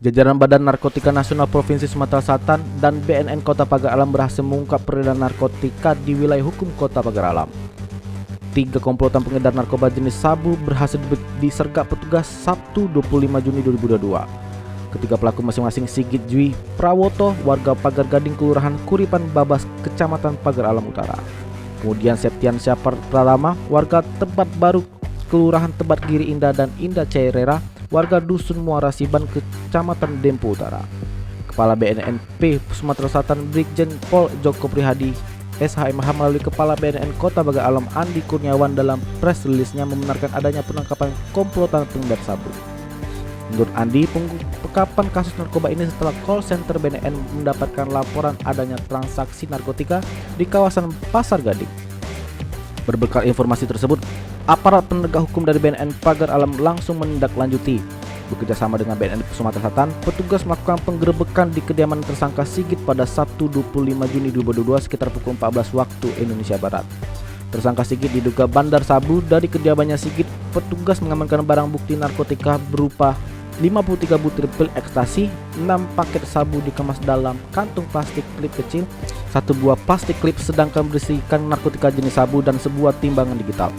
Jajaran Badan Narkotika Nasional Provinsi Sumatera Selatan dan BNN Kota Pagar Alam berhasil mengungkap peredaran narkotika di wilayah hukum Kota Pagar Alam. 3 komplotan pengedar narkoba jenis sabu berhasil disergap petugas Sabtu 25 Juni 2022. Ketika pelaku masing-masing Sigit Dwi Prawoto, warga Pagar Gading, Kelurahan Kuripan Babas, Kecamatan Pagar Alam Utara. Kemudian Septian Syapar Pratama, warga Tebet Baru, Kelurahan Tebet Giri Indah, dan Indah Cairera, warga Dusun Muara Siban, Kecamatan Dempo Utara. Kepala BNNP Sumatera Selatan Brigjen Pol Joko Prihadi SHMH melalui Kepala BNN Kota Pagar Alam Andi Kurniawan dalam press release-nya membenarkan adanya penangkapan komplotan pengedar sabu. Menurut Andi, pengungkapan kasus narkoba ini setelah call center BNN mendapatkan laporan adanya transaksi narkotika di kawasan Pasar Gading. Berbekal informasi tersebut, aparat penegak hukum dari BNN Pagar Alam langsung menindaklanjuti. Bekerjasama dengan BNN Sumatera Selatan, petugas melakukan penggerebekan di kediaman tersangka Sigit pada Sabtu 25 Juni 2022 sekitar pukul 14 waktu Indonesia Barat. Tersangka Sigit diduga bandar sabu. Dari kediamannya Sigit, petugas mengamankan barang bukti narkotika berupa 53 butir pil ekstasi, 6 paket sabu dikemas dalam kantung plastik klip kecil, 1 buah plastik klip sedangkan berisikan narkotika jenis sabu, dan sebuah timbangan digital.